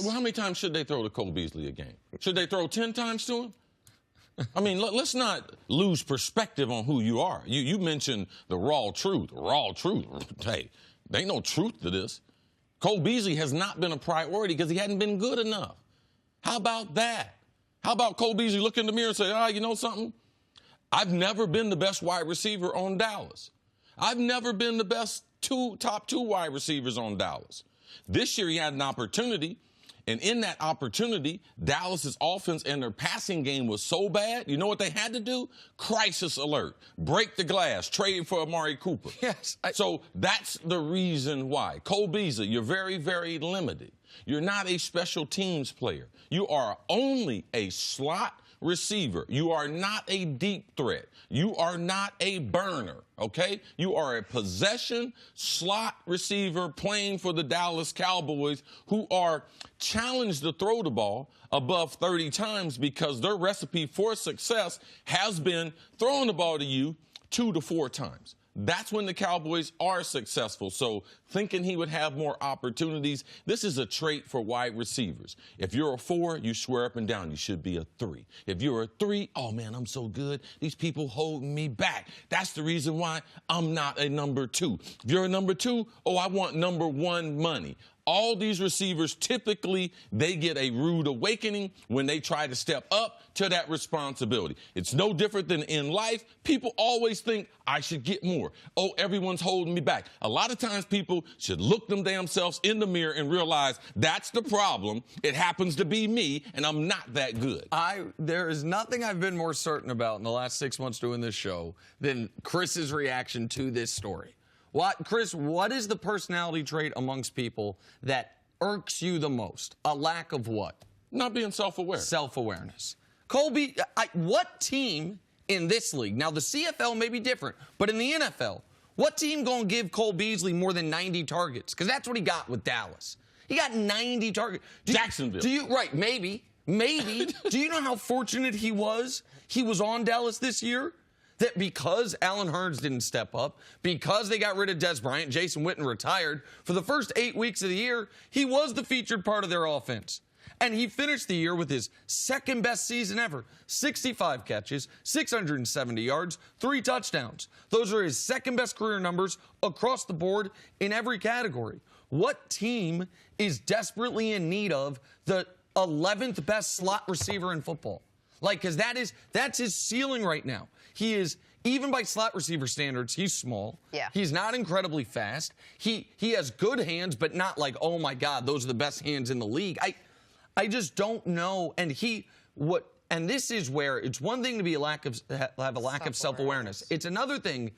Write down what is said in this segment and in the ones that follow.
Well, how many times should they throw to Cole Beasley a game? Should they throw 10 times to him? I mean, let's not lose perspective on who you are. You mentioned the raw truth. Raw truth. Hey, there ain't no truth to this. Cole Beasley has not been a priority because he hadn't been good enough. How about that? How about Cole Beasley look in the mirror and say, you know something? I've never been the best wide receiver on Dallas. I've never been the best top two wide receivers on Dallas. This year he had an opportunity, and in that opportunity, Dallas's offense and their passing game was so bad, you know what they had to do? Crisis alert. Break the glass. Trade for Amari Cooper. Yes. So that's the reason why. Cole Beasley, you're very, very limited. You're not a special teams player. You are only a slot receiver. You are not a deep threat. You are not a burner, okay? You are a possession slot receiver playing for the Dallas Cowboys, who are challenged to throw the ball above 30 times because their recipe for success has been throwing the ball to you 2 to 4 times. That's when the Cowboys are successful. So thinking he would have more opportunities, this is a trait for wide receivers. If you're a 4, you swear up and down you should be a 3. If you're a 3, oh, man, I'm so good. These people holding me back. That's the reason why I'm not a number 2. If you're a number 2, oh, I want number 1 money. All these receivers, typically, they get a rude awakening when they try to step up to that responsibility. It's no different than in life. People always think, I should get more. Oh, everyone's holding me back. A lot of times people should look them damn selves in the mirror and realize that's the problem. It happens to be me, and I'm not that good. There is nothing I've been more certain about in the last 6 months doing this show than Chris's reaction to this story. Chris, what is the personality trait amongst people that irks you the most? A lack of what? Not being self-aware. Self-awareness. Colby, what team in this league, now the CFL may be different, but in the NFL, what team going to give Cole Beasley more than 90 targets? Because that's what he got with Dallas. He got 90 targets. Jacksonville. Right, maybe. Do you know how fortunate he was? He was on Dallas this year. That because Allen Hurns didn't step up, because they got rid of Des Bryant, Jason Witten retired, for the first 8 weeks of the year, he was the featured part of their offense. And he finished the year with his second best season ever. 65 catches, 670 yards, 3 touchdowns. Those are his second best career numbers across the board in every category. What team is desperately in need of the 11th best slot receiver in football? Because that's his ceiling right now. He is, even by slot receiver standards, he's small. Yeah. He's not incredibly fast. He has good hands, but not like, oh my God, those are the best hands in the league. I just don't know. And this is where it's one thing to be have a lack of self-awareness. It's another thing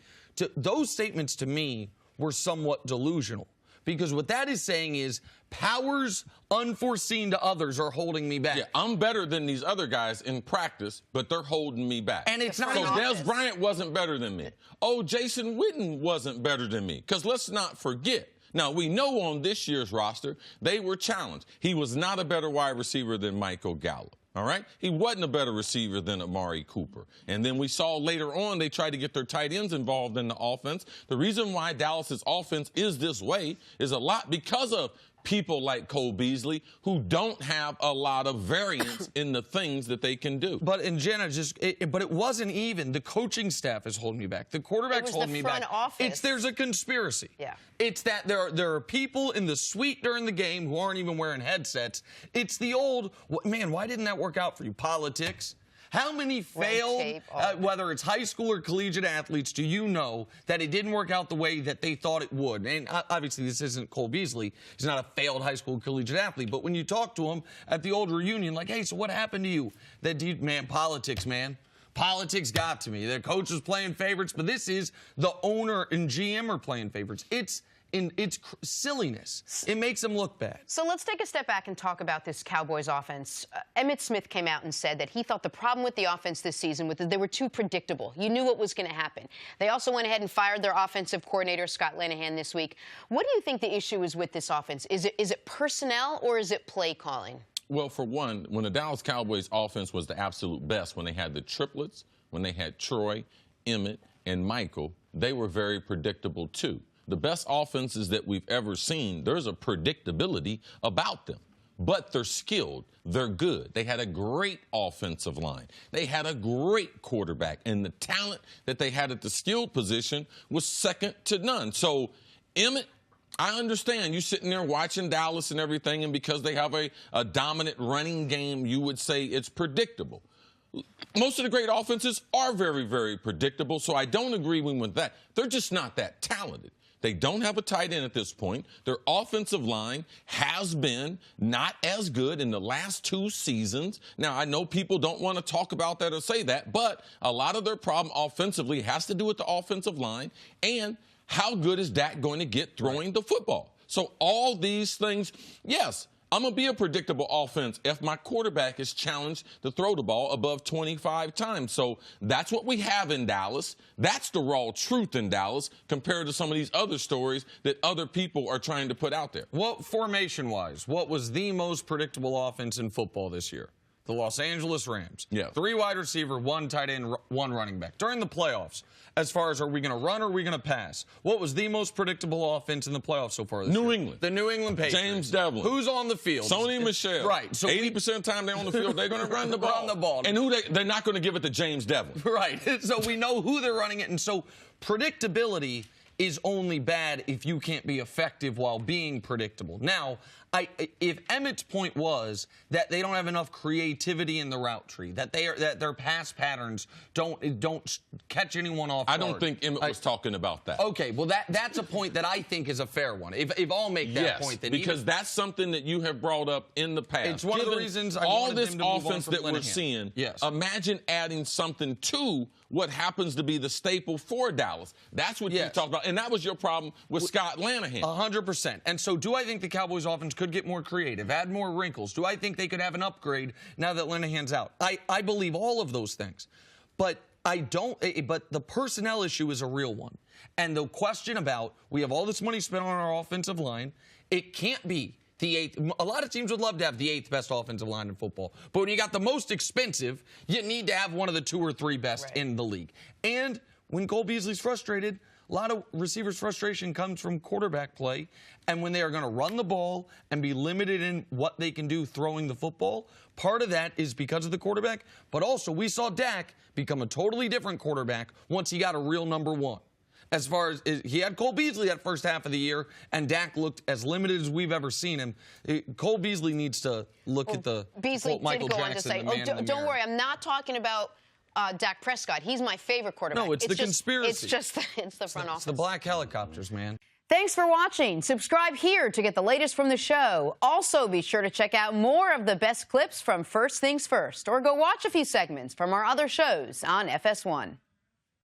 those statements to me were somewhat delusional. Because what that is saying is powers unforeseen to others are holding me back. Yeah, I'm better than these other guys in practice, but they're holding me back. And it's not so Des Bryant wasn't better than me. Oh, Jason Witten wasn't better than me. Because let's not forget. Now, we know on this year's roster, they were challenged. He was not a better wide receiver than Michael Gallup. All right? He wasn't a better receiver than Amari Cooper. And then we saw later on they tried to get their tight ends involved in the offense. The reason why Dallas's offense is this way is a lot because of people like Cole Beasley who don't have a lot of variance in the things that they can do. But in Jenna, but it wasn't even. The coaching staff is holding me back. The quarterback's holding me back. There's a conspiracy. Yeah. It's that there are people in the suite during the game who aren't even wearing headsets. It's the old, man, why didn't that work out for you? Politics. How many failed, whether it's high school or collegiate athletes, do you know that it didn't work out the way that they thought it would? And obviously this isn't Cole Beasley. He's not a failed high school collegiate athlete. But when you talk to him at the old reunion, like, hey, so what happened to you? That dude, man, politics, man. Politics got to me. The coach was playing favorites, but this is the owner and GM are playing favorites. It's silliness. It makes them look bad. So let's take a step back and talk about this Cowboys offense. Emmitt Smith came out and said that he thought the problem with the offense this season was that they were too predictable. You knew what was going to happen. They also went ahead and fired their offensive coordinator, Scott Linehan, this week. What do you think the issue is with this offense? Is it personnel or is it play calling? Well, for one, when the Dallas Cowboys offense was the absolute best, when they had the triplets, when they had Troy, Emmitt, and Michael, they were very predictable too. The best offenses that we've ever seen, there's a predictability about them. but they're skilled. They're good. They had a great offensive line. They had a great quarterback, and the talent that they had at the skilled position was second to none. So, Emmett, I understand you sitting there watching Dallas and everything, and because they have a dominant running game, you would say it's predictable. Most of the great offenses are very, very predictable, so I don't agree with that. They're just not that talented. They don't have a tight end at this point. Their offensive line has been not as good in the last 2 seasons. Now, I know people don't want to talk about that or say that, but a lot of their problem offensively has to do with the offensive line and how good is Dak going to get throwing the football. So all these things, yes, I'm going to be a predictable offense if my quarterback is challenged to throw the ball above 25 times. So that's what we have in Dallas. That's the raw truth in Dallas compared to some of these other stories that other people are trying to put out there. What formation-wise, what was the most predictable offense in football this year? The Los Angeles Rams. Yeah. 3 wide receiver, 1 tight end, 1 running back. During the playoffs, as far as are we going to run or are we going to pass? What was the most predictable offense in the playoffs so far this year? New England. The New England Patriots. James Devlin. Who's on the field? Sony Michel. Right. So 80% of the time they're on the field, they're going to run the ball. Run the ball. And they're not going to give it to James Devlin. Right. So we know who they're running it. And so predictability is only bad if you can't be effective while being predictable. Now, if Emmett's point was that they don't have enough creativity in the route tree, that their pass patterns don't catch anyone off guard. I don't think Emmett was talking about that. Okay, well that's a point that I think is a fair one. If I'll make that point, then because that's something that you have brought up in the past. It's one of the reasons I all wanted this them to move on offense from that we're Linehan. seeing. Yes. Imagine adding something to what happens to be the staple for Dallas. That's what you talked about, and that was your problem with Scott Linehan. 100%. And so, do I think the Cowboys' offense could get more creative, add more wrinkles? Do I think they could have an upgrade now that Linehan's out? I believe all of those things, but I don't. But the personnel issue is a real one, and the question about we have all this money spent on our offensive line, it can't be the 8th. A lot of teams would love to have the 8th best offensive line in football. But when you got the most expensive, you need to have one of the 2 or 3 best in the league. And when Cole Beasley's frustrated, a lot of receivers' frustration comes from quarterback play. And when they are going to run the ball and be limited in what they can do throwing the football, part of that is because of the quarterback. But also, we saw Dak become a totally different quarterback once he got a real number 1. As far as he had Cole Beasley that first half of the year, and Dak looked as limited as we've ever seen him. Cole Beasley needs to look at the Beasley Michael did go Jackson, on to say, don't worry, I'm not talking about Dak Prescott. He's my favorite quarterback. No, it's the conspiracy. It's just it's the front office. It's the black helicopters, man. Thanks for watching. Subscribe here to get the latest from the show. Also, be sure to check out more of the best clips from First Things First, or go watch a few segments from our other shows on FS1.